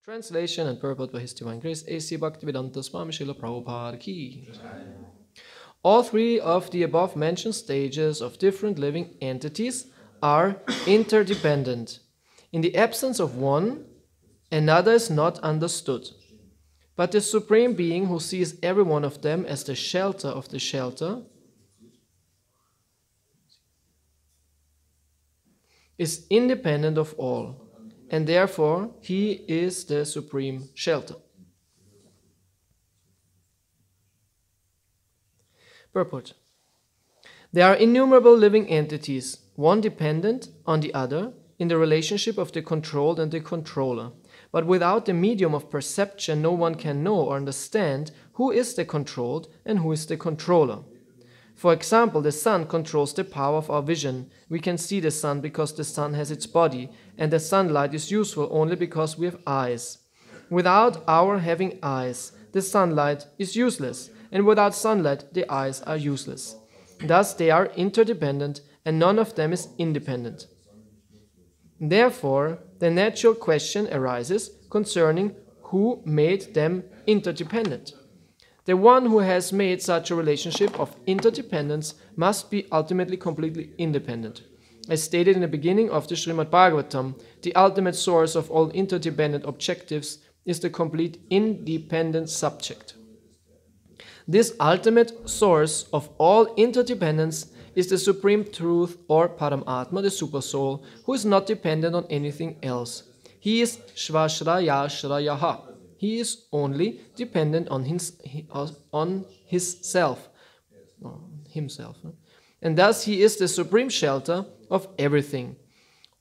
Translation and purport by His Divine Grace, A.C. Bhaktivedanta Swami Srila Prabhupada Ki. All three of the above mentioned stages of different living entities are interdependent. In the absence of one, another is not understood. But the Supreme Being, who sees every one of them as the shelter of the shelter, is independent of all, and therefore He is the supreme shelter. Purport. There are innumerable living entities, one dependent on the other in the relationship of the controlled and the controller. But without the medium of perception, no one can know or understand who is the controlled and who is the controller. For example, the sun controls the power of our vision. We can see the sun because the sun has its body, and the sunlight is useful only because we have eyes. Without our having eyes, the sunlight is useless, and without sunlight, the eyes are useless. Thus, they are interdependent, and none of them is independent. Therefore, the natural question arises concerning who made them interdependent. The one who has made such a relationship of interdependence must be ultimately completely independent. As stated in the beginning of the Srimad Bhagavatam, the ultimate source of all interdependent objectives is the complete independent subject. This ultimate source of all interdependence is the Supreme Truth or Paramatma, the Supersoul, who is not dependent on anything else. He is Svashrayashrayaha. He is only dependent on himself. And thus he is the supreme shelter of everything.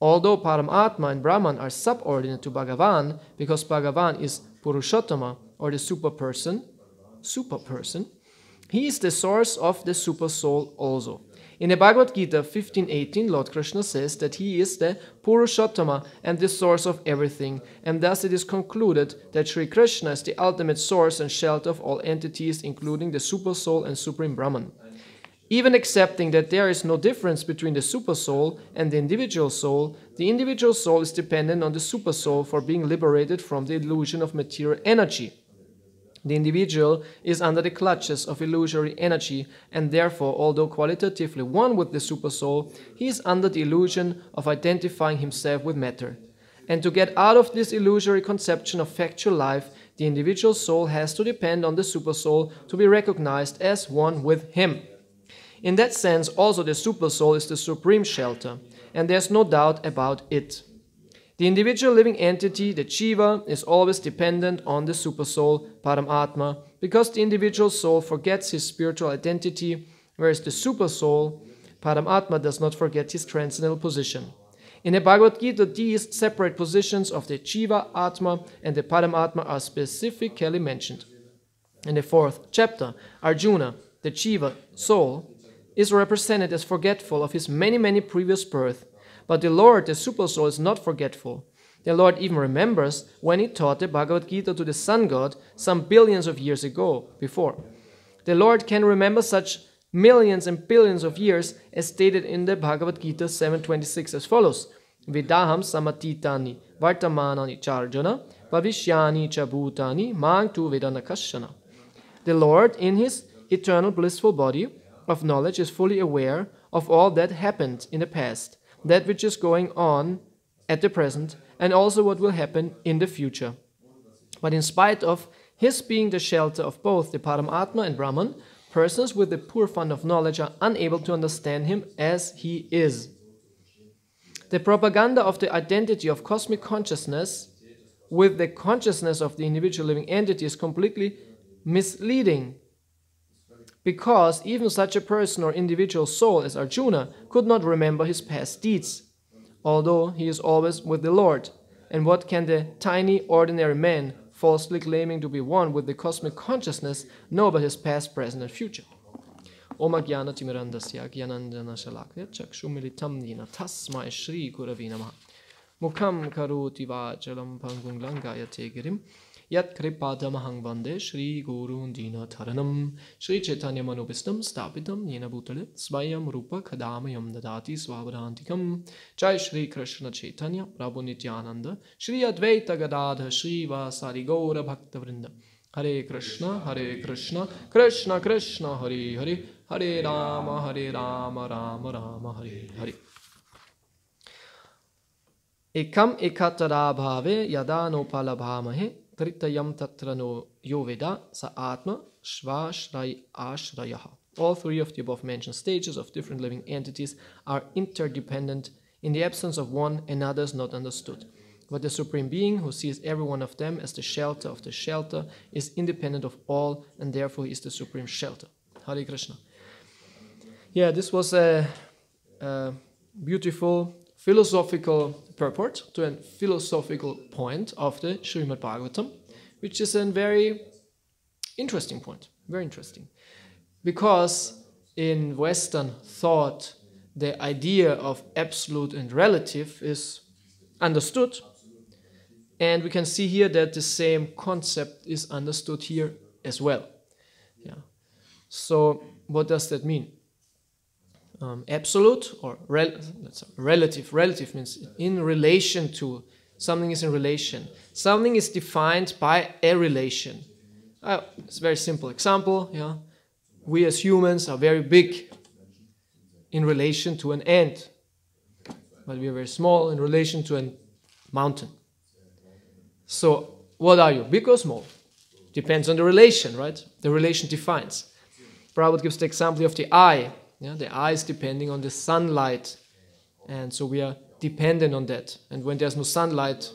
Although Paramatma and Brahman are subordinate to Bhagavan, because Bhagavan is Purushottama, or the superperson, he is the source of the Supersoul also. In the Bhagavad Gita 15:18, Lord Krishna says that he is the Purushottama and the source of everything, and thus it is concluded that Sri Krishna is the ultimate source and shelter of all entities, including the Supersoul and Supreme Brahman. Even accepting that there is no difference between the Supersoul and the individual soul is dependent on the Supersoul for being liberated from the illusion of material energy. The individual is under the clutches of illusory energy, and therefore, although qualitatively one with the Supersoul, he is under the illusion of identifying himself with matter. And to get out of this illusory conception of factual life, the individual soul has to depend on the Supersoul to be recognized as one with him. In that sense, also the Supersoul is the supreme shelter, and there is no doubt about it. The individual living entity, the Jiva, is always dependent on the Supersoul, Paramatma, because the individual soul forgets his spiritual identity, whereas the Supersoul, Paramatma, does not forget his transcendental position. In the Bhagavad Gita, these separate positions of the Jiva, Atma, and the Paramatma are specifically mentioned. In the 4th chapter, Arjuna, the Jiva, soul, is represented as forgetful of his many previous births. But the Lord, the Supersoul, is not forgetful. The Lord even remembers when he taught the Bhagavad Gita to the Sun God some billions of years before. The Lord can remember such millions and billions of years as stated in the Bhagavad Gita 7.26 as follows. Vidaham samatitani vartamanani charjana bhavishyani chabhutani mang tu vedanakashana. The Lord, in his eternal blissful body of knowledge, is fully aware of all that happened in the past, that which is going on at the present, and also what will happen in the future. But in spite of his being the shelter of both the Paramatma and Brahman, persons with the poor fund of knowledge are unable to understand him as he is. The propaganda of the identity of cosmic consciousness with the consciousness of the individual living entity is completely misleading, because even such a person or individual soul as Arjuna could not remember his past deeds, although he is always with the Lord. And what can the tiny, ordinary man, falsely claiming to be one with the cosmic consciousness, know about his past, present, and future? Om Ajnana Timirandasya Jnanandjana Shalakya Chakshumilitam Nina Tasmai Shri Gurave Namaha Mukham Karoti Vachalam Pangum Langayate Girim Yat kripadamahang vande Shri Gurun Dina Taranam Shri Chaitanya Manubhistam Stapitam Yena Bhutale Svayam Rupa Kadamayam Dadati Swavadantikam Jai Shri Krishna Chaitanya Prabhu Nityananda Shri Advaita Gadadha Shri Vasari Gaura Bhakta Vrinda Hare Krishna, Krishna Krishna, Hare Hare, Hare Rama, Rama Rama, Hare Hare. Ekam ekatara bhave yada no palabhamahe tritayam tatra no yoveda sa atma shvashray ashrayaha. All three of the above mentioned stages of different living entities are interdependent. In the absence of one, another is not understood. But the Supreme Being, who sees every one of them as the shelter of the shelter, is independent of all, and therefore is the Supreme Shelter. Hare Krishna. Yeah, this was a beautiful philosophical purport to a philosophical point of the Srimad Bhagavatam, which is a very interesting point, very interesting. Because in Western thought, the idea of absolute and relative is understood. And we can see here that the same concept is understood here as well. Yeah. So what does that mean? Absolute or relative. Relative means in relation to. Something is in relation. Something is defined by a relation. It's a very simple example. Yeah. We as humans are very big in relation to an ant. But we are very small in relation to a mountain. So, what are you, big or small? Depends on the relation, right? The relation defines. Prabhupada gives the example of the eye. Yeah? The eye is depending on the sunlight. And so we are dependent on that. And when there's no sunlight,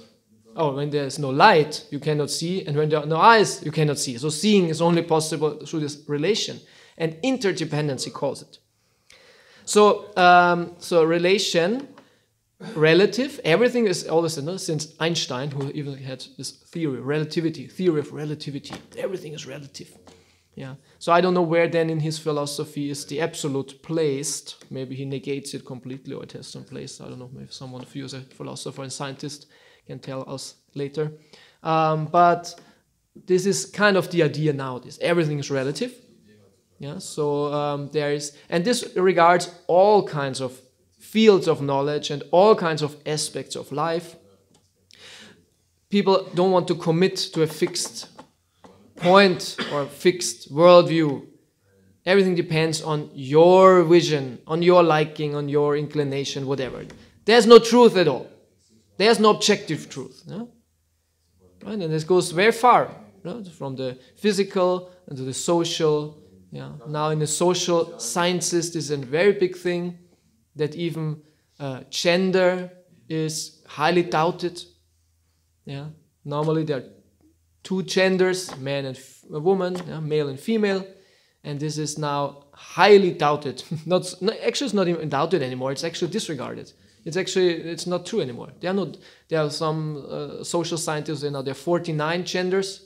when there's no light, you cannot see. And when there are no eyes, you cannot see. So seeing is only possible through this relation. And interdependency calls it. So relation, relative, everything is always, since Einstein, who even had this theory of relativity, everything is relative. Yeah. So I don't know where then in his philosophy is the absolute placed. Maybe he negates it completely or it has some place. I don't know, maybe someone of you is a philosopher and scientist can tell us later. But this is kind of the idea nowadays. Everything is relative. Yeah. So there is, and this regards all kinds of fields of knowledge and all kinds of aspects of life. People don't want to commit to a fixed point or fixed worldview. Everything depends on your vision, on your liking, on your inclination, whatever. There's no truth at all. There's no objective truth. No? Right? And this goes very far, from the physical into the social. Yeah. Now in the social sciences, this is a very big thing. That even gender is highly doubted. Yeah, normally there are two genders, man and woman, male and female, and this is now highly doubted. Actually, it's not even doubted anymore. It's actually disregarded. It's not true anymore. There are some social scientists. There are 49 genders,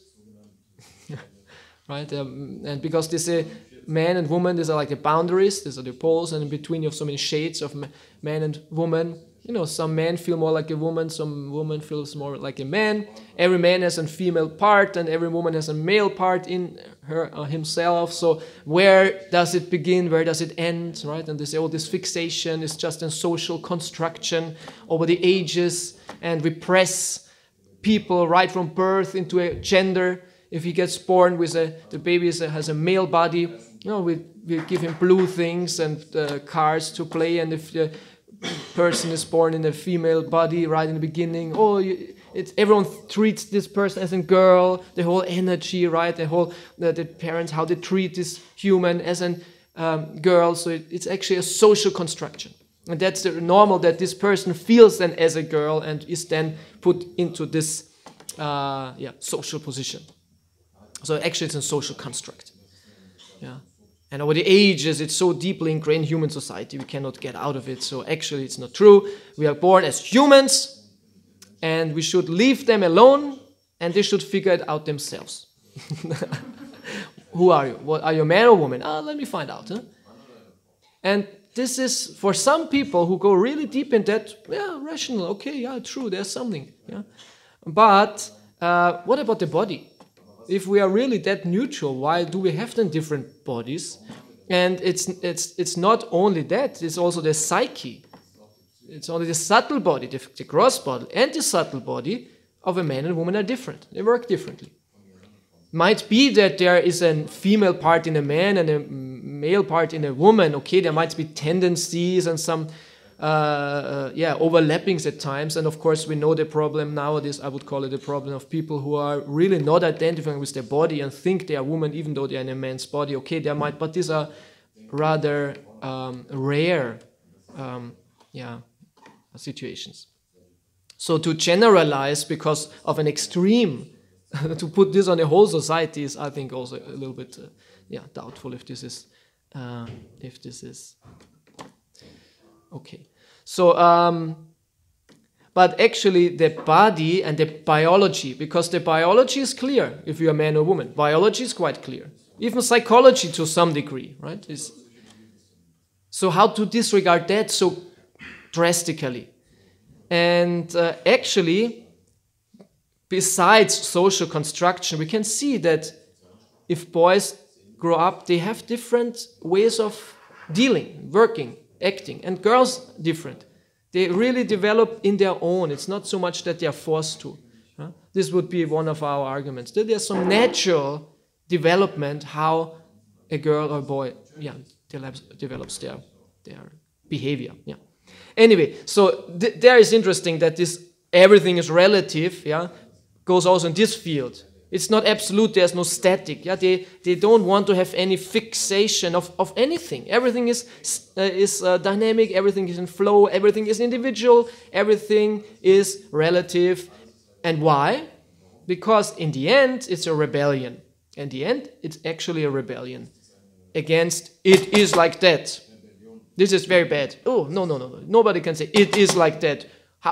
right? And because they say man and woman, these are like the boundaries, these are the poles, and in between you have so many shades of man and woman. Some men feel more like a woman, some woman feels more like a man. Every man has a female part, and every woman has a male part in her or himself. So where does it begin? Where does it end? Right? And they say, this fixation is just a social construction over the ages, and repress people right from birth into a gender. If he gets born with the baby has a male body, we give him blue things and cars to play. And if the person is born in a female body right in the beginning, everyone treats this person as a girl. The whole energy, right? The parents, how they treat this human as a girl. So it's actually a social construction. And that's the normal that this person feels then as a girl and is then put into this social position. So actually it's a social construct. Yeah. And over the ages, it's so deeply ingrained in human society, we cannot get out of it. So actually it's not true. We are born as humans, and we should leave them alone, and they should figure it out themselves. Who are you? What, are you a man or woman? Let me find out. Huh? And this is, for some people who go really deep in that, rational, okay, true, there's something. Yeah. But what about the body? If we are really that neutral, why do we have then different bodies? And it's not only that, it's also the psyche. It's only the subtle body, the gross body, and the subtle body of a man and woman are different. They work differently. Might be that there is a female part in a man and a male part in a woman. Okay, there might be tendencies and some overlappings at times. And of course, we know the problem nowadays. I would call it the problem of people who are really not identifying with their body and think they are women, even though they are in a man's body. Okay, there might, but these are rather rare, situations. So to generalize because of an extreme, to put this on the whole society is, I think, also a little bit, doubtful if this is okay. So, but actually the body and the biology, because the biology is clear if you're a man or woman. Biology is quite clear. Even psychology to some degree, right? So how to disregard that so drastically? And actually, besides social construction, we can see that if boys grow up, they have different ways of dealing, working, acting, and girls different. They really develop in their own. It's not so much that they are forced to. This would be one of our arguments. That there's some natural development how a girl or boy develops their behavior. Yeah. Anyway, so there is interesting that this everything is relative. Yeah, goes also in this field. It's not absolute. There's no static. Yeah, they don't want to have any fixation of anything. Everything is dynamic. Everything is in flow. Everything is individual. Everything is relative. And why? Because in the end, it's a rebellion. In the end, it's actually a rebellion against it is like that. This is very bad. Oh, no. Nobody can say it is like that.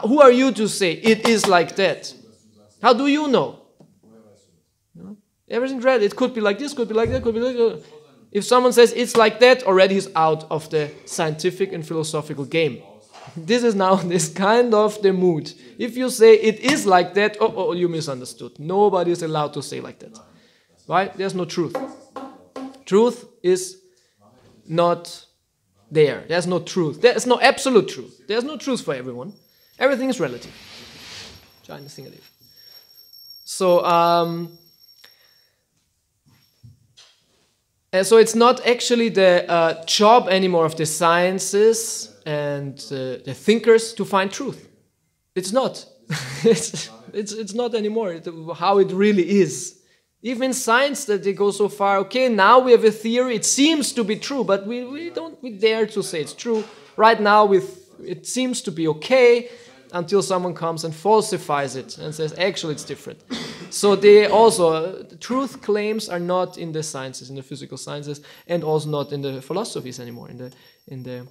Who are you to say it is like that? How do you know? Everything's red. It could be like this, could be like that, could be like that. If someone says it's like that, already he's out of the scientific and philosophical game. This is now this kind of the mood. If you say it is like that, oh, you misunderstood. Nobody is allowed to say like that. Right? There's no truth. Truth is not there. There's no truth. There's no absolute truth. There's no truth for everyone. Everything is relative. So, so it's not actually the job anymore of the sciences and the thinkers to find truth. It's not. it's not anymore how it really is. Even in science that they go so far, okay, now we have a theory, it seems to be true, but we dare to say it's true. Right now it seems to be okay until someone comes and falsifies it and says, actually it's different. So they also, truth claims are not in the sciences, in the physical sciences, and also not in the philosophies anymore, in the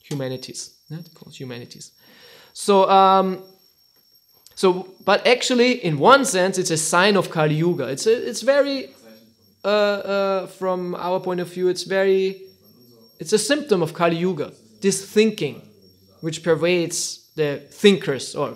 humanities. Yeah, they're called humanities. But actually, in one sense, it's a sign of Kali Yuga. It's very, from our point of view, it's a symptom of Kali Yuga. This thinking, which pervades the thinkers, or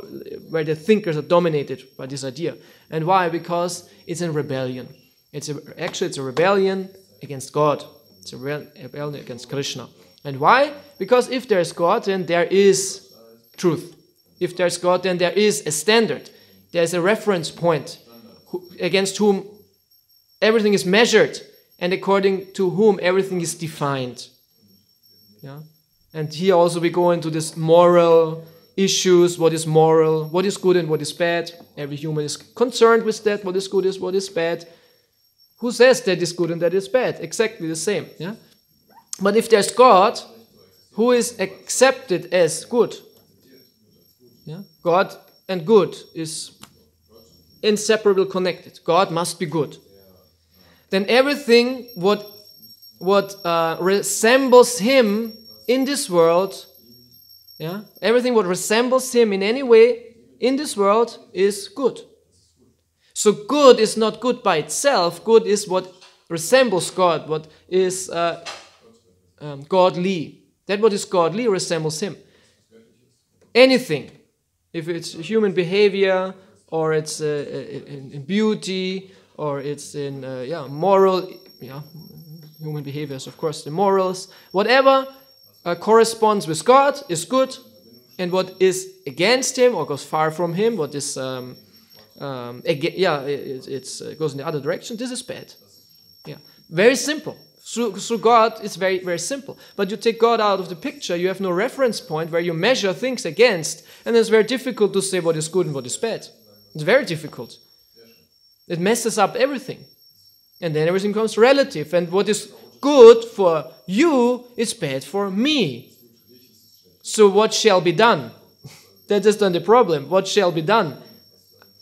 where the thinkers are dominated by this idea. And why? Because it's a rebellion. It's a rebellion against God. It's a rebellion against Krishna. And why? Because if there is God, then there is truth. If there's God, then there is a standard. There's a reference point against whom everything is measured and according to whom everything is defined. Yeah? And here also we go into this moral issues, what is moral, what is good and what is bad. Every human is concerned with that, what is good is what is bad. Who says that is good and that is bad? Exactly the same. Yeah? But if there's God, who is accepted as good, yeah? God and good is inseparably connected. God must be good. Then everything what resembles him in this world, yeah, everything what resembles him in any way in this world is good. So good is not good by itself. Good is what resembles God, what is godly. That what is godly resembles him. Anything. If it's human behavior or it's in beauty, or it's in moral, human behaviors, of course, the morals. Whatever corresponds with God is good, and what is against Him or goes far from Him, what is it goes in the other direction, this is bad. Yeah, very simple. Through God, it's very, very simple. But you take God out of the picture, you have no reference point where you measure things against, and it's very difficult to say what is good and what is bad. It's very difficult. It messes up everything. And then everything becomes relative. And what is good for you is bad for me. So what shall be done? That is then the problem. What shall be done?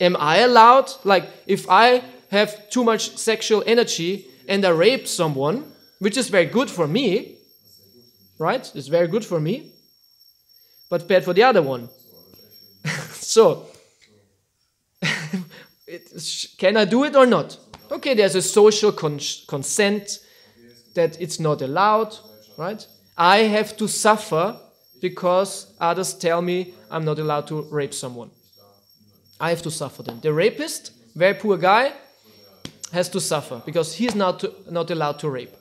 Am I allowed, like if I have too much sexual energy and I rape someone, which is very good for me, right? It's very good for me, but bad for the other one. So, can I do it or not? Okay, there's a social consent that it's not allowed, right? I have to suffer because others tell me I'm not allowed to rape someone. I have to suffer then. The rapist, very poor guy, has to suffer because he's not allowed to rape.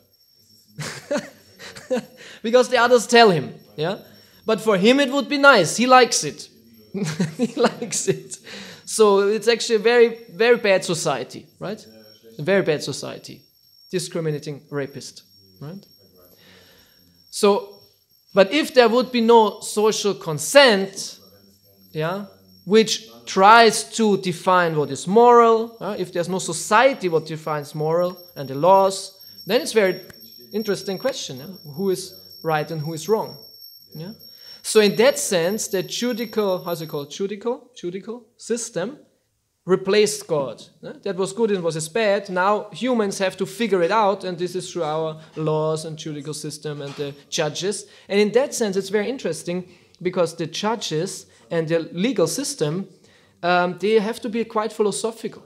Because the others tell him, yeah? But for him it would be nice. He likes it. He likes it. So it's actually a very, very bad society, right? A very bad society. Discriminating rapist, right? So, but if there would be no social consent, yeah, which tries to define what is moral, if there's no society what defines moral and the laws, then it's very interesting question, who is right and who is wrong. Yeah? So in that sense, the judicial system replaced God. That was good and was bad. Now humans have to figure it out, and this is through our laws and judicial system and the judges. And in that sense, it's very interesting because the judges and the legal system, they have to be quite philosophical.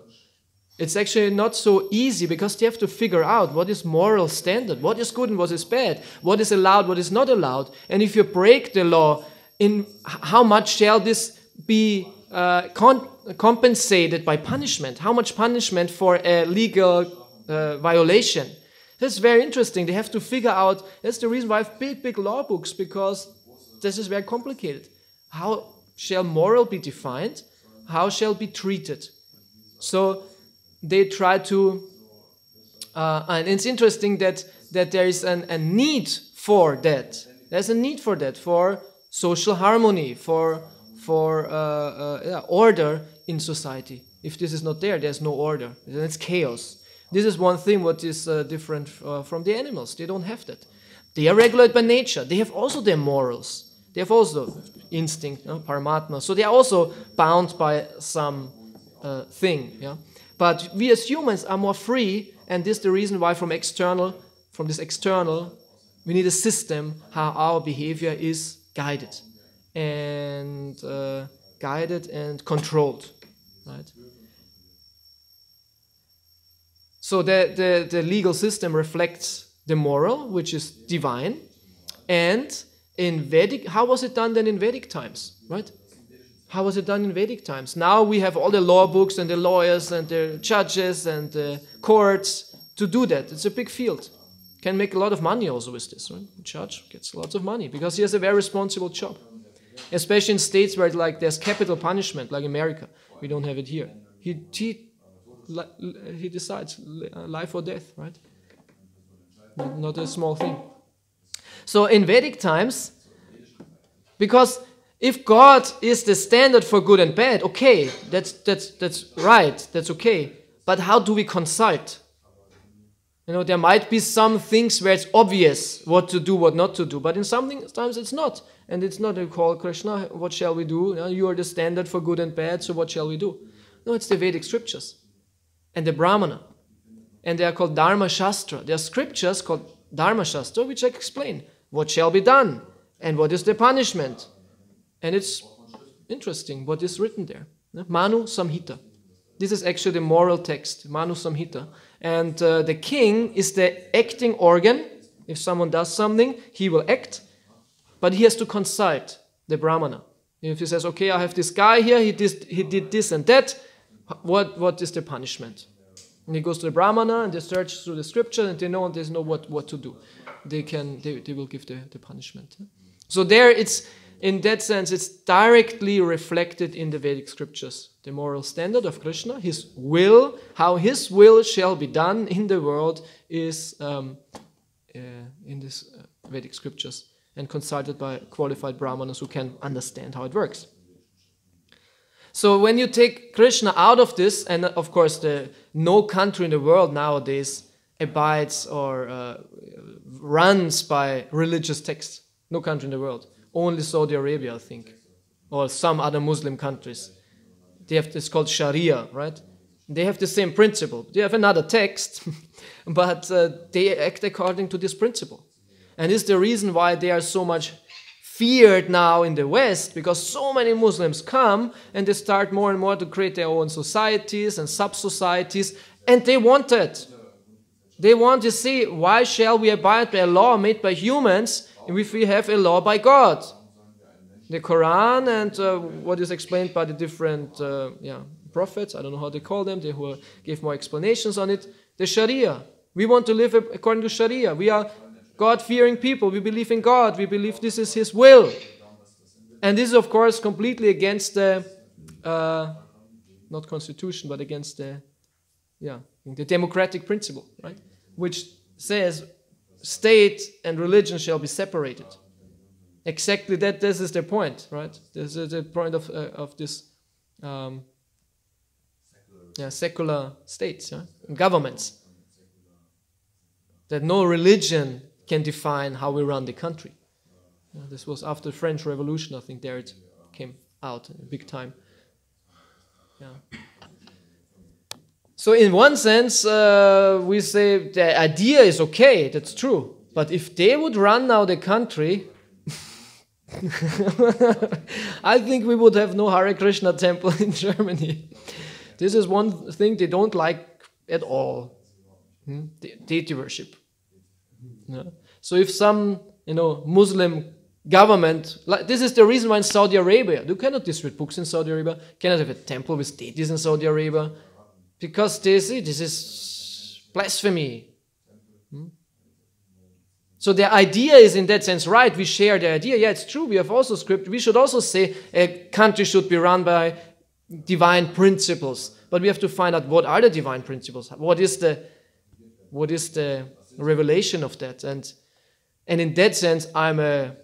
It's actually not so easy because they have to figure out what is moral standard, what is good and what is bad, what is allowed, what is not allowed. And if you break the law, in how much shall this be compensated by punishment? How much punishment for a legal violation? That's very interesting. They have to figure out, that's the reason why I have big, big law books, because this is very complicated. How shall moral be defined? How shall be treated? So they try to, and it's interesting that there is a need for that. There's a need for that, for social harmony, for order in society. If this is not there, there's no order. Then it's chaos. This is one thing what is different from the animals. They don't have that. They are regulated by nature. They have also their morals. They have also instinct, paramatma. So they are also bound by some thing. Yeah? But we as humans are more free, and this is the reason why from this external, we need a system how our behavior is guided and controlled, right? So the legal system reflects the moral, which is divine, and in Vedic, how was it done then in Vedic times, right? How was it done in Vedic times? Now we have all the law books and the lawyers and the judges and the courts to do that. It's a big field. Can make a lot of money also with this, right? The judge gets lots of money because he has a very responsible job. Especially in states where there's capital punishment, like America. We don't have it here. He decides life or death, right? Not a small thing. So in Vedic times, because if God is the standard for good and bad, okay, that's right, that's okay. But how do we consult? There might be some things where it's obvious what to do, what not to do, but in sometimes it's not. And it's not a call, Krsna, what shall we do? You are the standard for good and bad, so what shall we do? No, it's the Vedic scriptures and the Brahmana. And they are called Dharma Shastra. There are scriptures called Dharma Shastra which explain what shall be done and what is the punishment. And it's interesting what is written there. Manu Samhita. This is actually the moral text, Manu Samhita. And the king is the acting organ. If someone does something, he will act. But he has to consult the Brahmana. If he says, okay, I have this guy here, he did this and that, what is the punishment? And he goes to the Brahmana and they search through the scripture and they know what to do. They will give the punishment. So there it's, in that sense, it's directly reflected in the Vedic scriptures. The moral standard of Krishna, his will, how his will shall be done in the world is in this Vedic scriptures and consulted by qualified Brahmanas who can understand how it works. So when you take Krishna out of this, and of course no country in the world nowadays abides or runs by religious texts. No country in the world. Only Saudi Arabia, I think, or some other Muslim countries. They have this called Sharia, right? They have the same principle. They have another text, but they act according to this principle. And it's the reason why they are so much feared now in the West, because so many Muslims come and they start more and more to create their own societies and sub-societies, and they want it. They want to see, why shall we abide by a law made by humans if we have a law by God? The Quran and what is explained by the different prophets, I don't know how they call them, they who give more explanations on it. The Sharia. We want to live according to Sharia. We are God-fearing people. We believe in God. We believe this is His will. And this is, of course, completely against the, not constitution, but against the democratic principle, right? Which says state and religion shall be separated. Exactly that. This is the point, right? This is the point of this secular states, governments. That no religion can define how we run the country. This was after the French Revolution, I think. There it came out big time. Yeah. So in one sense, we say the idea is okay, that's true. But if they would run now the country, I think we would have no Hare Krishna temple in Germany. This is one thing they don't like at all. Deity worship. Yeah. So if some, Muslim government, this is the reason why in Saudi Arabia, you cannot distribute books in Saudi Arabia, cannot have a temple with deities in Saudi Arabia, because they say this is blasphemy. So the idea is in that sense right, we share the idea, yeah, it's true, we have also script, we should also say a country should be run by divine principles, but we have to find out what are the divine principles, what is the revelation of that, and in that sense I'm a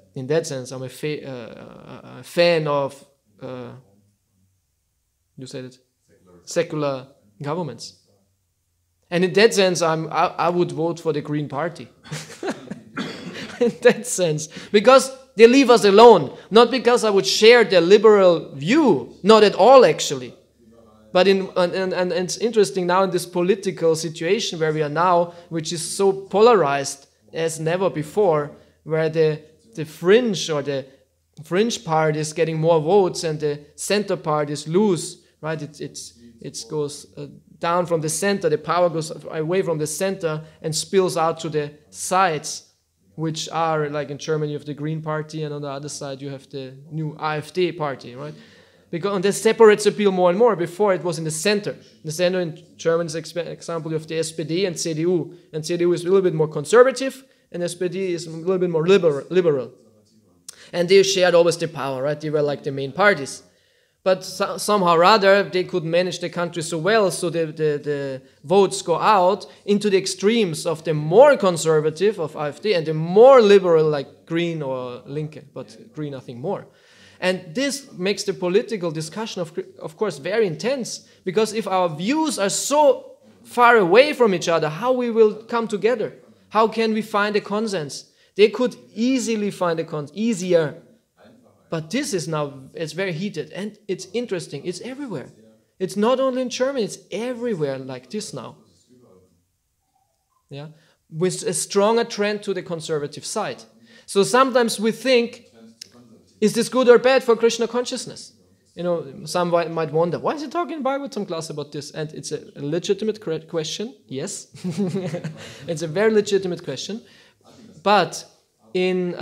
fan of you said it, secular governments, and in that sense I would vote for the Green Party. In that sense, because they leave us alone, not because I would share their liberal view, not at all actually. But and it's interesting now in this political situation where we are now, which is so polarized as never before, where the fringe or the fringe part is getting more votes and the center part is loose, right? It goes down from the center, the power goes away from the center and spills out to the sides, which are, like in Germany, you have the Green Party, and on the other side you have the new AfD party, right? Because this separates the appeal more and more. Before it was in the center. The center in German is example, you have the SPD and CDU. And CDU is a little bit more conservative, and SPD is a little bit more liberal. And they shared always the power, right? They were like the main parties. But somehow or other, they could manage the country so well, so the votes go out into the extremes of the more conservative of AfD and the more liberal like Green or Linke, but Green I think more. And this makes the political discussion, of course, very intense, because if our views are so far away from each other, how we will come together? How can we find a consensus? They could easily find a consensus, easier. But this is now, it's very heated, and it's interesting, it's everywhere. It's not only in Germany, it's everywhere like this now. Yeah, with a stronger trend to the conservative side. So sometimes we think, is this good or bad for Krishna consciousness? Some might wonder, why is he talking in Bible class about this? And it's a legitimate question, yes. It's a very legitimate question. But in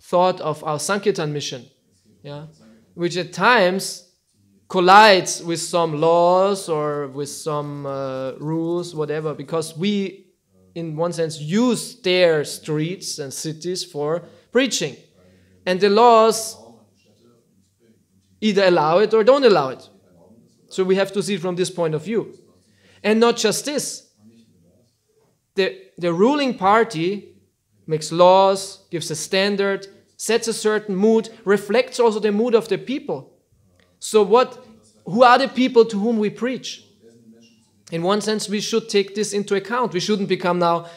thought of our Sankirtan mission, which at times collides with some laws or with some rules, whatever, because we, in one sense, use their streets and cities for preaching. And the laws either allow it or don't allow it. So we have to see it from this point of view. And not just this. The ruling party makes laws, gives a standard, sets a certain mood, reflects also the mood of the people. So who are the people to whom we preach? In one sense, we should take this into account. We shouldn't become now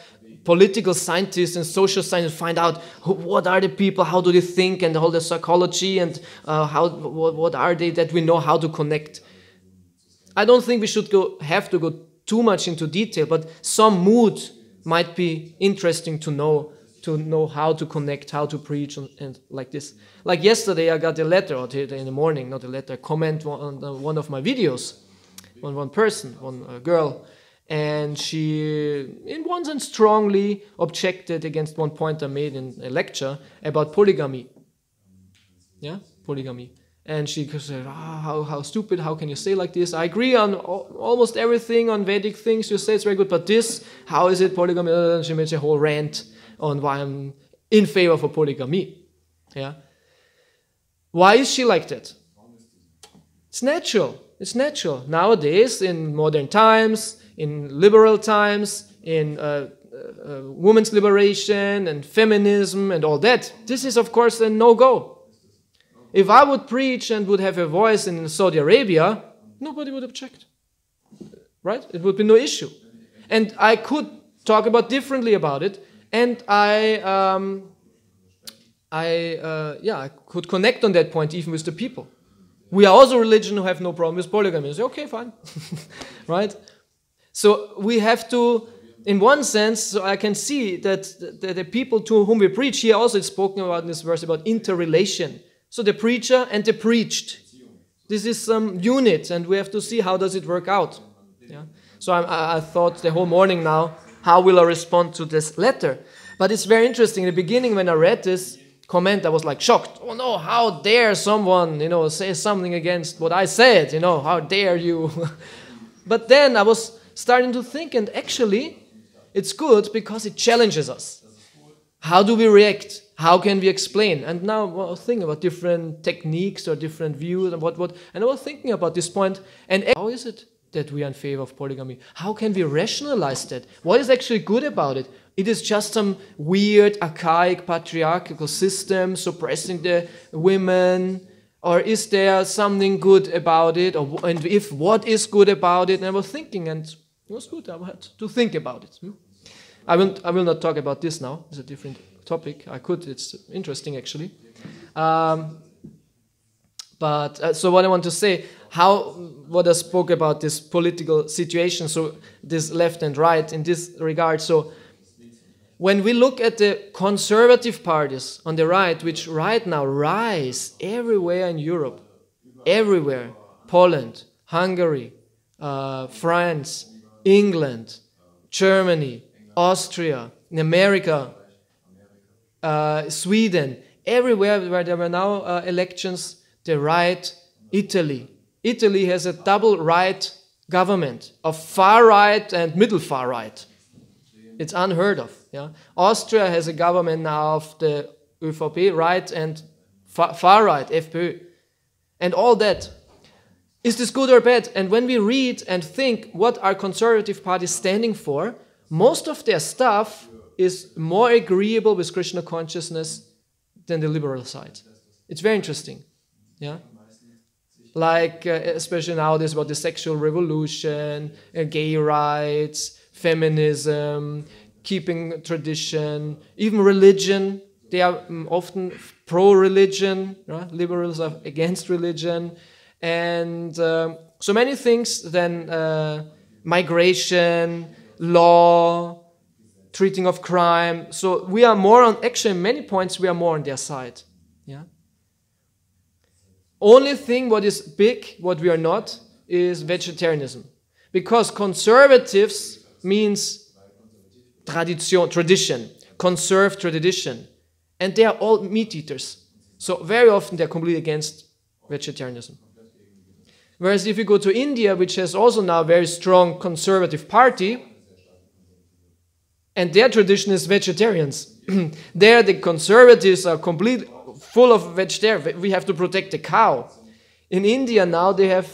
political scientists and social scientists, find out what are the people, how do they think, and all the psychology, and what are they, that we know how to connect. I don't think we should have to go too much into detail, but some mood might be interesting to know how to connect, how to preach, and like this. Like yesterday, I got a letter, or in the morning, not a letter, a comment on one of my videos, one person, one girl, and she, in one sense, strongly objected against one point I made in a lecture about polygamy. Yeah, polygamy. And she said, how stupid, how can you say like this? I agree on almost everything, on Vedic things, you say it's very good, but this, how is it polygamy? And she made a whole rant on why I'm in favor for polygamy. Yeah. Why is she like that? It's natural. It's natural. Nowadays, in modern times, in liberal times, in women's liberation and feminism and all that, this is, of course, a no-go. If I would preach and would have a voice in Saudi Arabia, nobody would object. Right? It would be no issue. And I could talk differently about it, and I could connect on that point even with the people. We are also a religion who have no problem with polygamy. I say, okay, fine. Right? So we have to, in one sense, so I can see that the people to whom we preach, here also it's spoken about in this verse about interrelation. So the preacher and the preached. This is some unit, and we have to see how does it work out. Yeah? So I thought the whole morning now, how will I respond to this letter? But it's very interesting. In the beginning, when I read this comment, I was like shocked. Oh no, how dare someone, say something against what I said, how dare you? But then I was starting to think, and actually, it's good because it challenges us. How do we react? How can we explain? And now I was thinking about different techniques or different views and and I was thinking about this point. And how is it that we are in favor of polygamy? How can we rationalize that? What is actually good about it? It is just some weird, archaic, patriarchal system suppressing the women, or is there something good about it? And if what is good about it? And I was thinking, and it was good. I had to think about it. I will not talk about this now. It's a different topic. I could. It's interesting, actually. So what I want to say, what I spoke about this political situation, so this left and right in this regard. So when we look at the conservative parties on the right, which right now rise everywhere in Europe, everywhere, Poland, Hungary, France, England, Germany, Austria, in America, Sweden, everywhere where there were now elections, the right, Italy. Italy has a double right government of far right and middle far right. It's unheard of. Yeah? Austria has a government now of the ÖVP, right, and far right, FPÖ. And all that. Is this good or bad? And when we read and think what are conservative parties standing for, most of their stuff is more agreeable with Krishna consciousness than the liberal side. It's very interesting. Yeah? Like, especially nowadays about the sexual revolution, gay rights, feminism, keeping tradition, even religion. They are often pro-religion. Right? Liberals are against religion. And so many things, then migration, law, treating of crime. So we are more on, actually in many points we are more on their side. Yeah. Only thing what is big, what we are not, is vegetarianism. Because conservatives means tradition, conserved tradition. And they are all meat eaters. So very often they're completely against vegetarianism. Whereas if you go to India, which has also now a very strong conservative party, and their tradition is vegetarians. There the conservatives are full of vegetarian. We have to protect the cow. In India now they have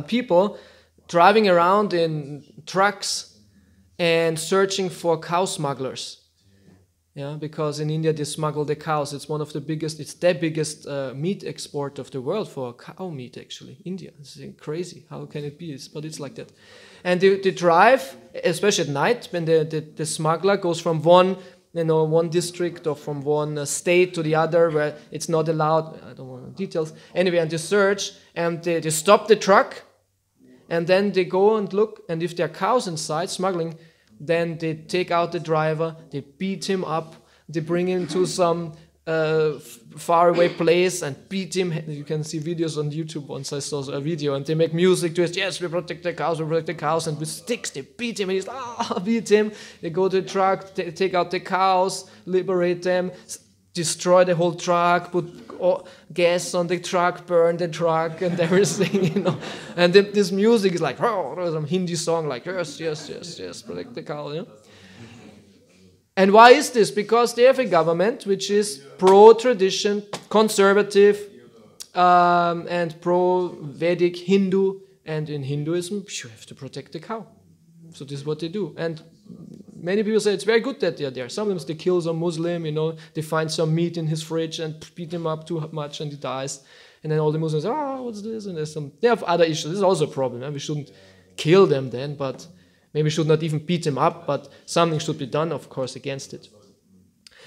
people driving around in trucks and searching for cow smugglers. Yeah, because in India they smuggle the cows. It's one of the biggest, it's the biggest meat export of the world for cow meat actually. India, it's crazy. How can it be? But it's like that. And they drive, especially at night, when the smuggler goes from one district or from one state to the other where it's not allowed. I don't want details. Anyway, and they search and they stop the truck and then they go and look, and if there are cows inside smuggling, then they take out the driver, they beat him up, they bring him to some faraway place and beat him. You can see videos on YouTube. Once I saw a video, and they make music to it. Yes, we protect the cows, and with sticks they beat him, and he's beat him. They go to the truck, take out the cows, liberate them, destroy the whole truck, put gas on the truck, burn the truck, and everything, And this music is like, some Hindi song, like yes, protect the cow, And why is this? Because they have a government which is pro-tradition, conservative, and pro-Vedic Hindu. And in Hinduism, you have to protect the cow. So this is what they do. And many people say it's very good that they're there. Sometimes they kill some Muslim, they find some meat in his fridge and beat him up too much and he dies. And then all the Muslims say, what's this? And they have other issues. This is also a problem. We shouldn't kill them then, but maybe we should not even beat them up, but something should be done, of course, against it.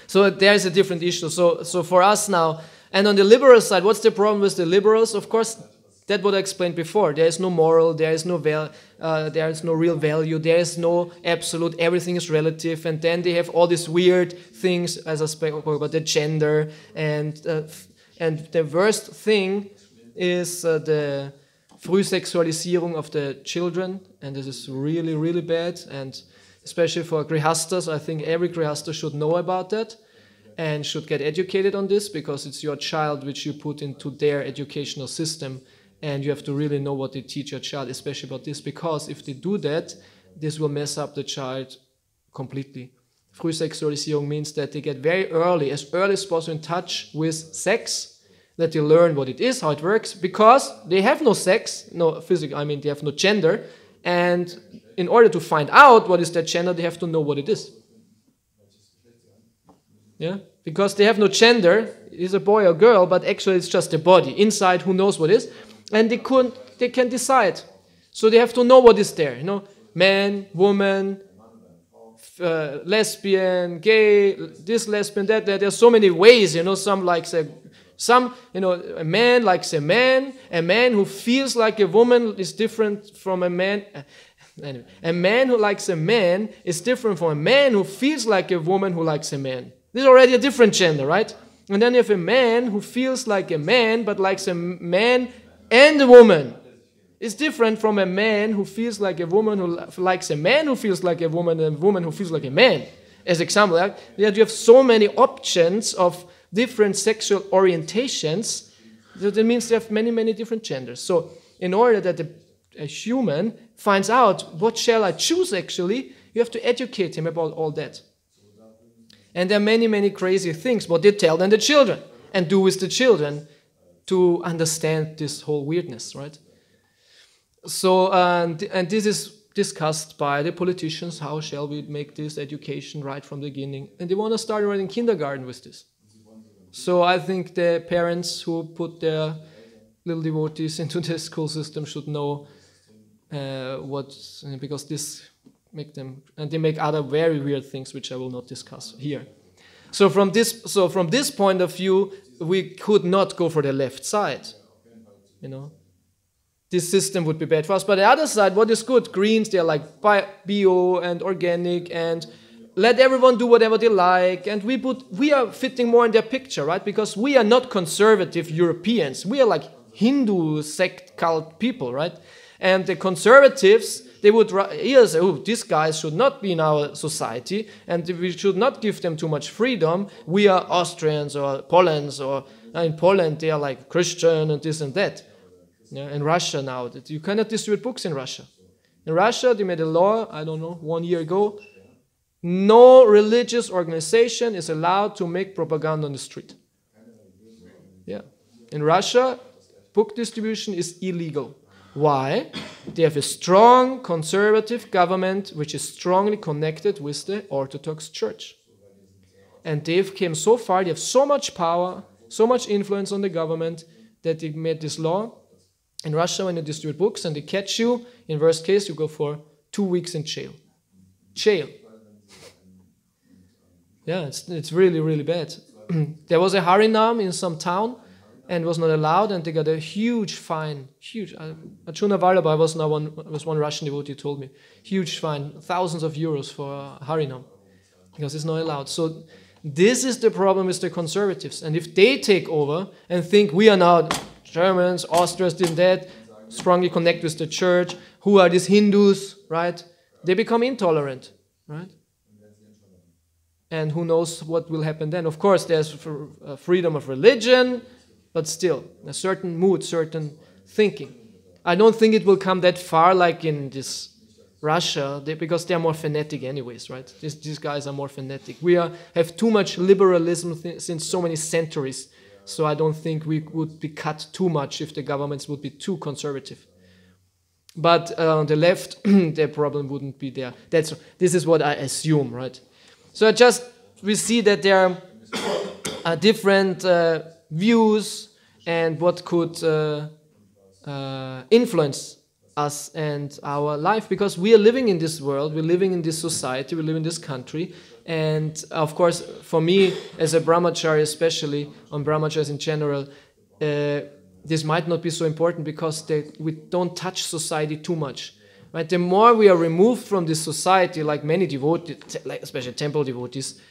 So there is a different issue. So for us now, and on the liberal side, what's the problem with the liberals? Of course, that's what I explained before. There is no moral, there is no real value, there is no absolute, everything is relative, and then they have all these weird things, as I spoke about the gender, and the worst thing is the Frühsexualisierung of the children, and this is really, really bad, and especially for Grihastas, I think every Grihasta should know about that and should get educated on this, because it's your child which you put into their educational system, and you have to really know what they teach your child, especially about this, because if they do that, this will mess up the child completely. Frühsexualisierung means that they get very early as possible in touch with sex, that they learn what it is, how it works, because they have no sex, no physical, they have no gender, and in order to find out what is their gender, they have to know what it is. Yeah, because they have no gender, is a boy or girl, but actually it's just a body. Inside, who knows what is, and they can decide. So they have to know what is there, man, woman, lesbian, gay, this lesbian, that. There's so many ways, some likes a man likes a man who feels like a woman is different from a man. Anyway, a man who likes a man is different from a man who feels like a woman who likes a man. This is already a different gender, right? And then you have a man who feels like a man but likes a man and a woman. It's different from a man who feels like a woman who likes a man who feels like a woman and a woman who feels like a man. As example, you have so many options of different sexual orientations, that means they have many, many different genders. So in order that a human finds out what shall I choose actually, you have to educate him about all that. And there are many, many crazy things, what they tell then the children and do with the children to understand this whole weirdness, right? So, and this is discussed by the politicians, how shall we make this education right from the beginning? And they want to start already in kindergarten with this. So I think the parents who put their little devotees into the school system should know because this make them, and they make other very weird things which I will not discuss here. So from this point of view, we could not go for the left side, This system would be bad for us. But the other side, what is good? Greens, they're like bio and organic and let everyone do whatever they like. And we are fitting more in their picture, right? Because we are not conservative Europeans. We are like Hindu sect cult people, right? And the conservatives, they would say, these guys should not be in our society and we should not give them too much freedom. We are Austrians or Polands or In Poland, they are like Christian and this and that. Yeah, in Russia now, that you cannot distribute books in Russia. In Russia, they made a law, I don't know, 1 year ago. No religious organization is allowed to make propaganda on the street. Yeah. In Russia, book distribution is illegal. Why? They have a strong conservative government which is strongly connected with the Orthodox Church. And they've came so far, they have so much power, so much influence on the government that they made this law. In Russia, when you distribute books and they catch you, in worst case, you go for 2 weeks in jail. Jail. Yeah, it's really, really bad. There was a Harinam in some town and was not allowed, and they got a huge fine. Huge. Arjuna Vallabha was one Russian devotee told me. Huge fine, thousands of euros for Harinam, because it's not allowed. So this is the problem with the conservatives. And if they take over and think we are now Germans, Austrians, this and that, strongly connect with the church, who are these Hindus, right? They become intolerant, right? And who knows what will happen then. Of course, there's freedom of religion, but still, a certain mood, certain thinking. I don't think it will come that far like in this Russia, because they are more fanatic anyways, right? These guys are more fanatic. We have too much liberalism since so many centuries, so I don't think we would be cut too much if the governments would be too conservative. But on the left, the problem wouldn't be there. This is what I assume, right? So we see that there are different views and what could influence us and our life, because we are living in this world, we're living in this society, we live in this country, and of course, for me, as a brahmachari especially, on brahmacharis in general, this might not be so important because we don't touch society too much. Right? The more we are removed from this society, like many devotees, like especially temple devotees,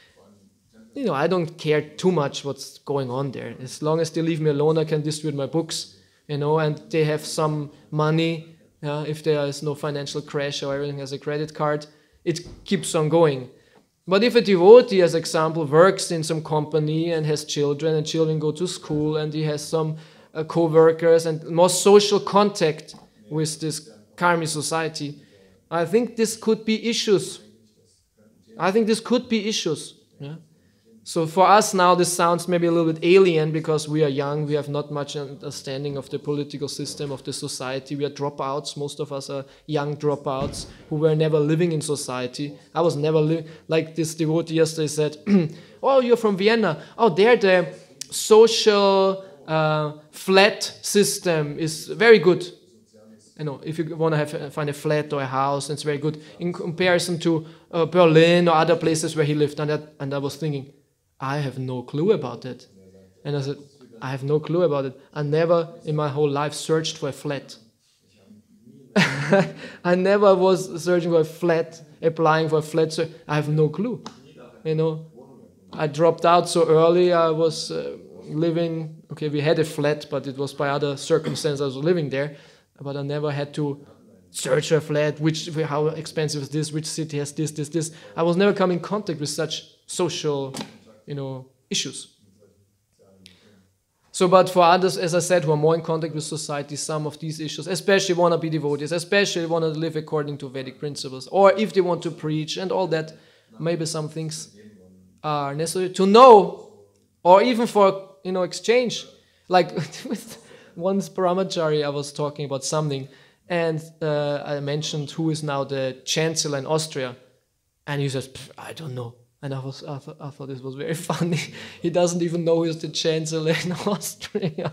I don't care too much what's going on there. As long as they leave me alone, I can distribute my books, and they have some money. If there is no financial crash or everything has a credit card, it keeps on going. But if a devotee, as example, works in some company and has children, and children go to school, and he has some co-workers and more social contact with this karmi society, I think this could be issues. Yeah? So for us now, this sounds maybe a little bit alien because we are young, we have not much understanding of the political system, of the society. We are dropouts. Most of us are young dropouts who were never living in society. I was never living, like this devotee yesterday said, oh, you're from Vienna. Oh, there the social flat system is very good. If you want to find a flat or a house, it's very good in comparison to Berlin or other places where he lived. And I was thinking, I have no clue about it. And I said, I have no clue about it. I never in my whole life searched for a flat. I never was searching for a flat, applying for a flat. So I have no clue. I dropped out so early. I was living, okay, we had a flat, but it was by other circumstances I was living there. But I never had to search for a flat, how expensive is this, which city has this. I was never coming in contact with such social issues. So, but for others, as I said, who are more in contact with society, some of these issues, especially want to be devotees, especially want to live according to Vedic principles, or if they want to preach and all that, maybe some things are necessary to know, or even for, exchange. Like with once brahmachari, I was talking about something, and I mentioned who is now the chancellor in Austria, and he says, I don't know. And I thought this was very funny. He doesn't even know who's the chancellor in Austria.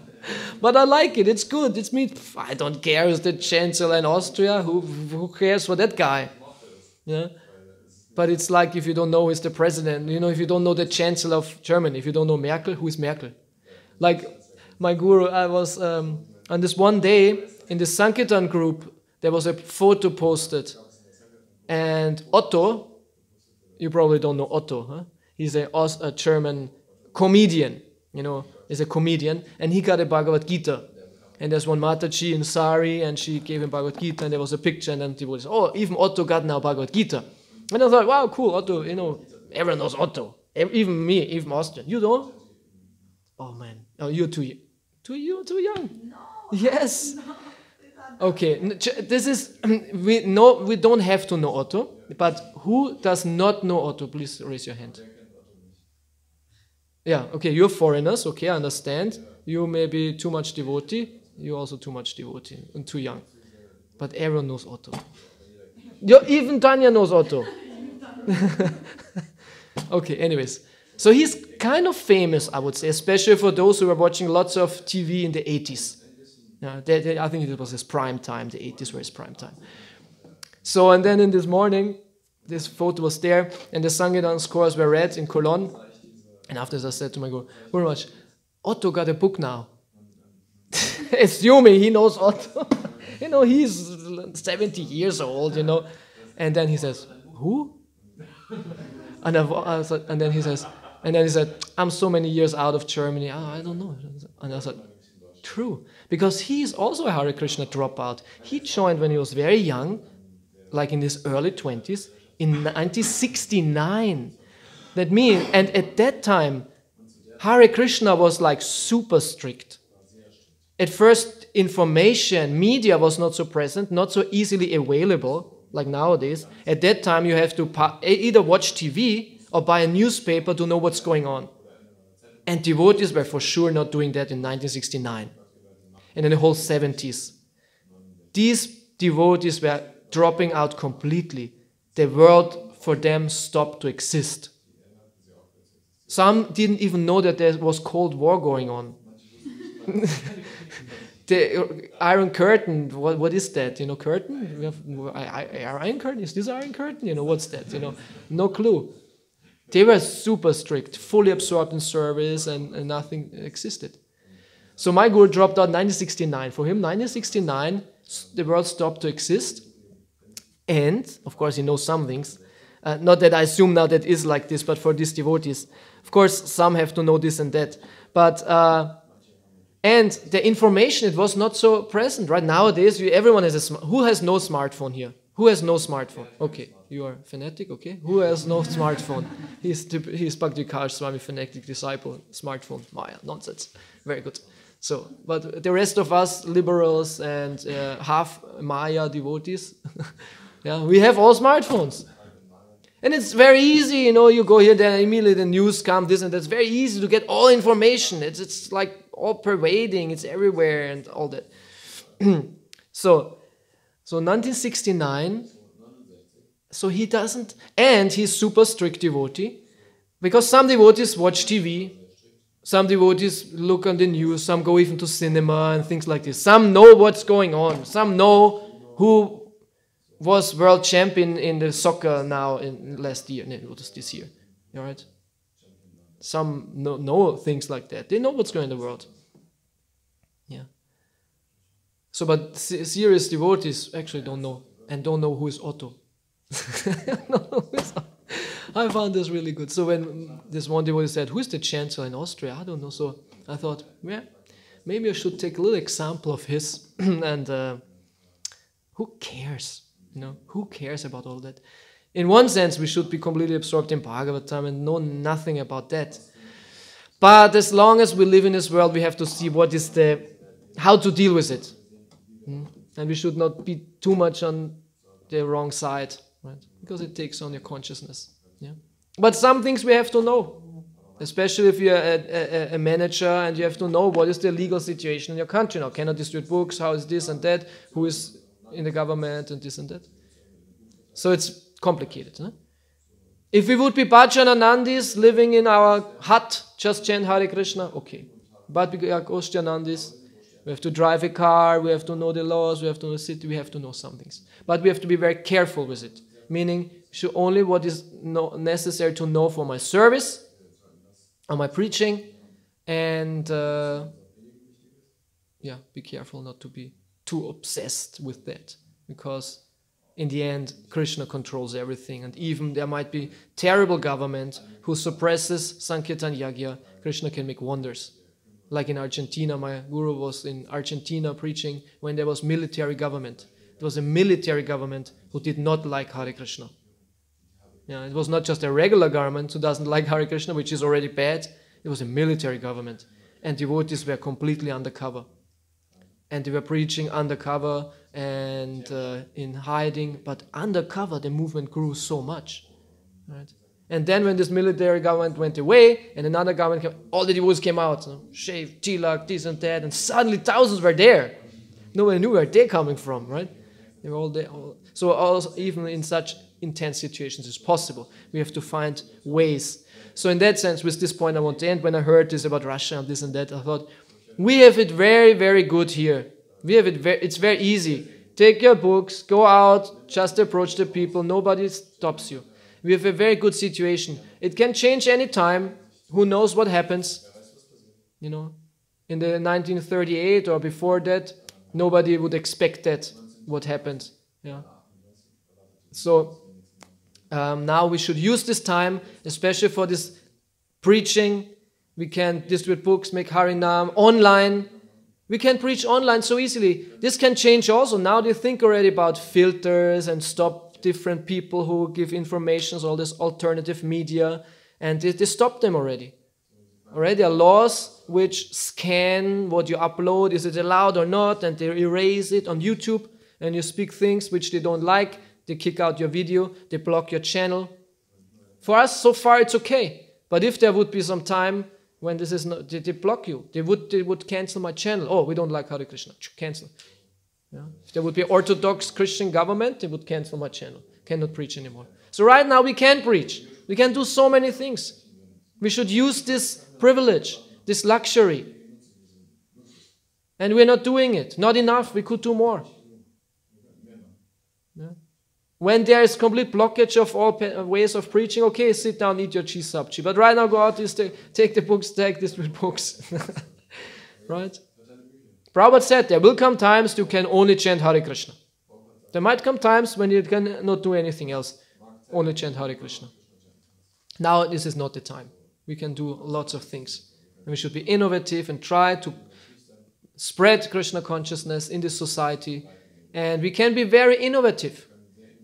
But I like it. It's good. It's me. I don't care who's the chancellor in Austria. Who cares for that guy? Yeah. But it's like if you don't know who's the president. If you don't know the chancellor of Germany. If you don't know Merkel, who is Merkel? Like my guru, I was on this one day in the Sankirtan group. There was a photo posted, and Otto. You probably don't know Otto. Huh? He's a German comedian. He's a comedian. And he got a Bhagavad Gita. And there's one Mataji in Sari, and she gave him Bhagavad Gita, and there was a picture, and then people said, oh, even Otto got now Bhagavad Gita. And I thought, wow, cool, Otto, everyone knows Otto. Even me, even Austrian. You don't? Oh man, oh you're too young. Yes. Okay, this is we don't have to know Otto, but who does not know Otto? Please raise your hand. Yeah, okay, you're foreigners, okay, I understand. You may be too much devotee, you're also too much devotee and too young. But everyone knows Otto. Even Tanya knows Otto. Okay, anyways. So he's kind of famous, I would say, especially for those who were watching lots of TV in the 80s. I think it was his prime time, the 80s were his prime time. So, and then in this morning, this photo was there, and the Sankirtan scores were read in Cologne. And after this, I said to my guru, very much, Otto got a book now. Assuming he knows Otto. He's 70 years old, And then he says, who? And then he said, I'm so many years out of Germany. I don't know. And I said, true. Because he's also a Hare Krishna dropout. He joined when he was very young, like in his early 20s, in 1969. That means, and at that time, Hare Krishna was like super strict. At first, information, media was not so present, not so easily available, like nowadays. At that time, you have to either watch TV or buy a newspaper to know what's going on. And devotees were for sure not doing that in 1969. And in the whole 70s. These devotees were dropping out completely. The world for them stopped to exist. Some didn't even know that there was Cold War going on. The Iron Curtain, what is that? Curtain? We have Iron Curtain? Is this Iron Curtain? What's that? No clue. They were super strict, fully absorbed in service, and nothing existed. So my guru dropped out in 1969. For him, 1969, the world stopped to exist. And, of course, he knows some things. Not that I assume now that is like this, but for these devotees. Of course, some have to know this and that. But, and the information, it was not so present. Right nowadays, everyone has who has no smartphone here? Who has no smartphone? Okay, you are fanatic, okay? Who has no smartphone? He's Bhakti Vikas Swami, fanatic disciple, smartphone, Maya, nonsense. Very good. So, but the rest of us, liberals and half Maya devotees, yeah, we have all smartphones. And it's very easy, you go here, then immediately the news comes, this and that. It's very easy to get all information. It's like all pervading, it's everywhere and all that. So 1969, so he doesn't, and he's super strict devotee, because some devotees watch TV, some devotees look on the news, some go even to cinema and things like this. Some know what's going on, some know who was world champion in the soccer now in last year. No, it was this year. All right? Some know things like that. They know what's going on in the world. Yeah. So, but serious devotees actually don't know, and don't know who is Otto. I found this really good. So when this one devotee said, who is the chancellor in Austria? I don't know. So I thought, yeah, maybe I should take a little example of his. And who cares? Who cares about all that? In one sense, we should be completely absorbed in Bhagavatam and know nothing about that. But as long as we live in this world, we have to see how to deal with it. And we should not be too much on the wrong side, right? Because it takes on your consciousness. Yeah. But some things we have to know, especially if you're a manager and you have to know what is the legal situation in your country now. Cannot distribute books, how is this and that, who is in the government and this and that. So it's complicated. Huh? If we would be Bhajananandis living in our hut, just chant Hare Krishna, okay. But we are Goshtyanandis, we have to drive a car, we have to know the laws, we have to know the city, we have to know some things. But we have to be very careful with it. Meaning, only what is necessary to know for my service, or my preaching, and be careful not to be too obsessed with that, because in the end Krishna controls everything, and even there might be terrible government who suppresses Sankirtan Yagya, Krishna can make wonders. Like in Argentina, my guru was in Argentina preaching when there was military government. It was a military government who did not like Hare Krishna. Yeah, it was not just a regular government who doesn't like Hare Krishna, which is already bad. It was a military government. and devotees were completely undercover. And they were preaching undercover and in hiding, but undercover the movement grew so much. Right? And then when this military government went away and another government came, all the devotees came out, shaved, tilak, this and that, and suddenly thousands were there. Nobody knew where they're coming from, right? They were all there. So also, even in such intense situations, it's possible. We have to find ways. So in that sense, with this point I want to end. When I heard this about Russia and this and that, I thought, we have it very, very good here. We have it. It's very easy. Take your books, go out, just approach the people. Nobody stops you. We have a very good situation. It can change any time. Who knows what happens? You know, in the 1938 or before that, nobody would expect that what happened. Yeah. So now we should use this time, especially for this preaching. We can distribute books, make Harinam online. We can preach online so easily. This can change also. Now they think already about filters and stop different people who give information, all this alternative media, and they stop them already. Already are laws which scan what you upload, is it allowed or not, and they erase it on YouTube, and you speak things which they don't like, they kick out your video, they block your channel. For us, so far it's okay. But if there would be some time when this is not, they block you. They would cancel my channel. Oh, we don't like Hare Krishna. Cancel. Yeah. If there would be Orthodox Christian government, they would cancel my channel. Cannot preach anymore. So right now we can preach. We can do so many things. We should use this privilege, this luxury. And we're not doing it. Not enough. We could do more. Yeah. When there is complete blockage of all ways of preaching, okay, sit down, eat your cheese sabji. But right now, go out, take the books, take these books. Right? Prabhupada said there will come times you can only chant Hare Krishna. There might come times when you cannot do anything else, only chant Hare Krishna. Now, this is not the time. We can do lots of things. And we should be innovative and try to spread Krishna consciousness in this society. And we can be very innovative.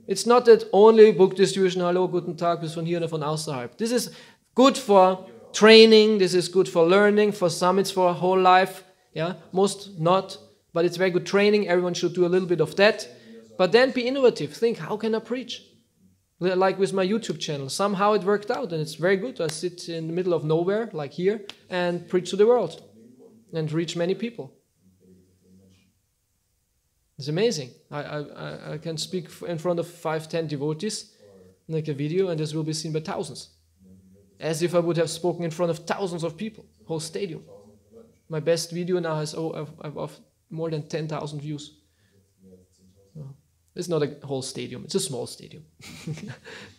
It's not that only book distribution, hallo, guten Tag, bis von hier oder von außerhalb. This is good for training, this is good for learning, for some it's for a whole life, yeah, most not, but it's very good training, everyone should do a little bit of that. But then be innovative, think, how can I preach? Like with my YouTube channel, somehow it worked out and it's very good. I sit in the middle of nowhere, like here, and preach to the world and reach many people. It's amazing. I can speak in front of 5-10 devotees, make a video, and this will be seen by thousands. As if I would have spoken in front of thousands of people, whole stadium. My best video now has more than 10,000 views. It's not a whole stadium, it's a small stadium.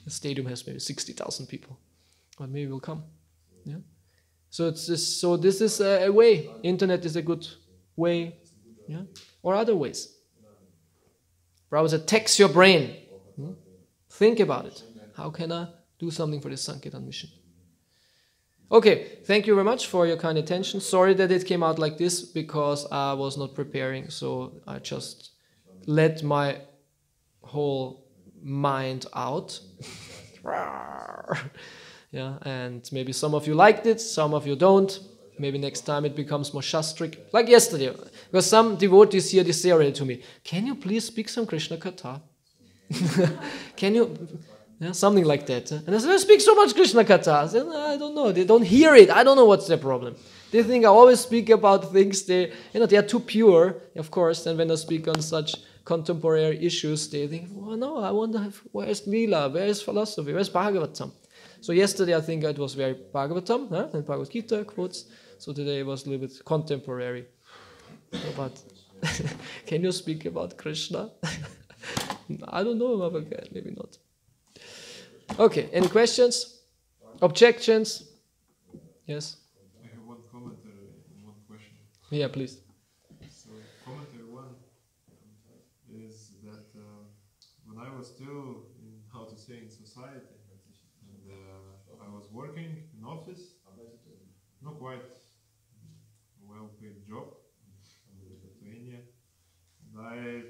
The stadium has maybe 60,000 people, but maybe will come. Yeah. So this is a way. Internet is a good way, yeah, or other ways. Prabhupada said, tax your brain. Think about it. How can I do something for the Sankirtan mission? Okay, thank you very much for your kind attention. Sorry that it came out like this because I was not preparing, so I just let my whole mind out. Yeah, and maybe some of you liked it, some of you don't. Maybe next time it becomes more shastric. Like yesterday. Because some devotees here, they say already to me, can you please speak some Krishna Katha? Can you? Yeah, something like that. And I said, I speak so much Krishna Katha. I said, I don't know. They don't hear it. I don't know what's their problem. They think I always speak about things. They are too pure, of course. And when I speak on such contemporary issues, they think, oh no, I wonder where's Leela, where's philosophy, where's Bhagavatam? So yesterday I think it was very Bhagavatam and Bhagavad Gita quotes. So today it was a little bit contemporary. But can you speak about Krishna? I don't know, maybe not. Okay, any questions? Objections? Yes? I have one commentary and one question. Yeah, please. So, commentary one is that when I was still in, in society, and I was working in office, not quite well-paid job in Lithuania, and my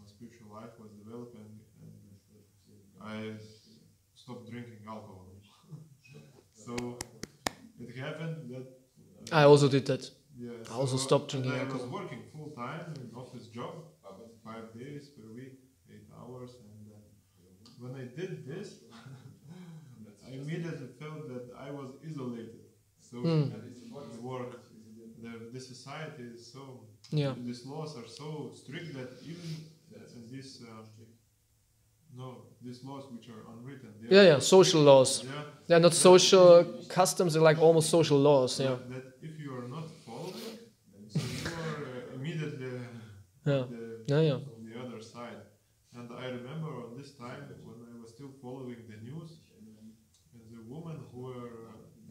spiritual life was developing, and I stopped drinking alcohol. So happened that I also did that. yeah, I also stopped drinking and I was alcohol. working full time in office job, 5 days per week, 8 hours, and when I did this, I immediately felt that I was isolated. So the work, the society is so, Yeah. these laws are so strict that even these these laws which are unwritten, they are Yeah, social laws. yeah, They're not social customs, they're like almost social laws. Yeah. that if you are not following, so you are immediately Yeah. Yeah. on the other side. And I remember on this time when I was still following the news, the women who were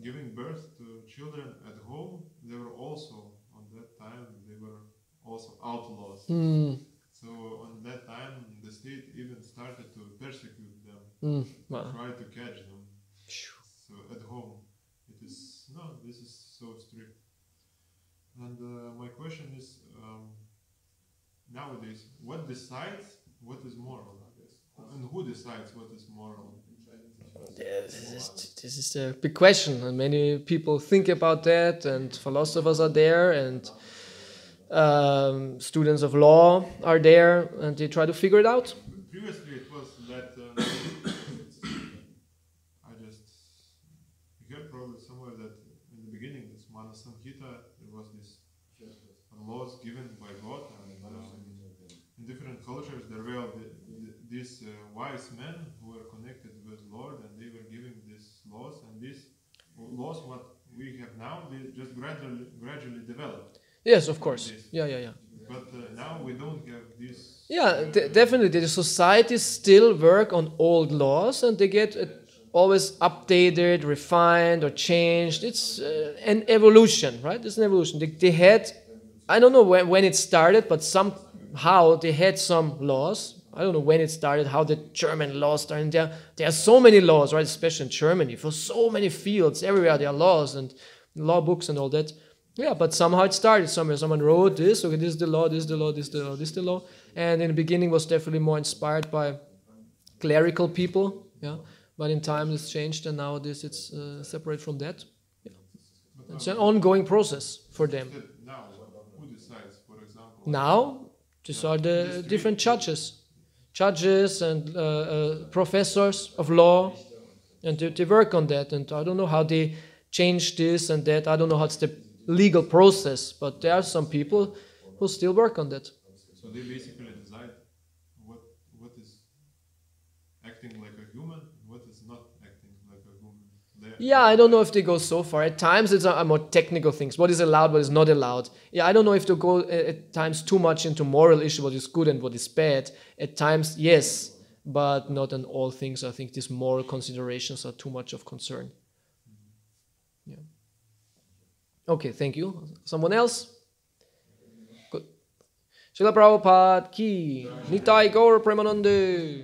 giving birth to children at home, they were also on that time they were also outlaws. So on that time the state even started to persecute them, Wow. try to catch them. So at home, this is so strict. And my question is, nowadays, what decides what is moral? And who decides what is moral? This is a big question, and many people think about that, and philosophers are there, and students of law are there, and they try to figure it out. Previously, it was that I just heard probably somewhere that in the beginning, this Mana Samhita, there was this laws given by God, and in different cultures there were these wise men who were connected with Lord, and they were giving these laws, and these laws what we have now, they just gradually developed. Yes, of course. Yeah. But now we don't have this. Yeah, definitely. The societies still work on old laws, and they get always updated, refined, or changed. It's an evolution, right? It's an evolution. They had, I don't know when it started, but somehow they had some laws. I don't know when it started, how the German laws started. There are so many laws, right? Especially in Germany, for so many fields. Everywhere there are laws and law books and all that. Yeah, but somehow it started somewhere. Someone wrote this. Okay, this is the law. This is the law. This is the law. This is the law. And in the beginning was definitely more inspired by clerical people. Yeah, but in time it's changed, and nowadays it's separate from that. Yeah. It's an ongoing process for them. Now, who decides? For example. Now, these are the different judges and professors of law, and they work on that. And I don't know how they change this and that. I don't know how it's the legal process, but there are some people who still work on that. So they basically decide what is acting like a human, and what is not acting like a human. Yeah, I don't know if they go so far. At times it's a more technical things. What is allowed, what is not allowed. Yeah, I don't know if they go at times too much into moral issue, what is good and what is bad. At times, yes, but not in all things. I think these moral considerations are too much of concern. Yeah. Okay, thank you. Someone else? Good. Srila Prabhupada ki Nitai Gaur Premanande.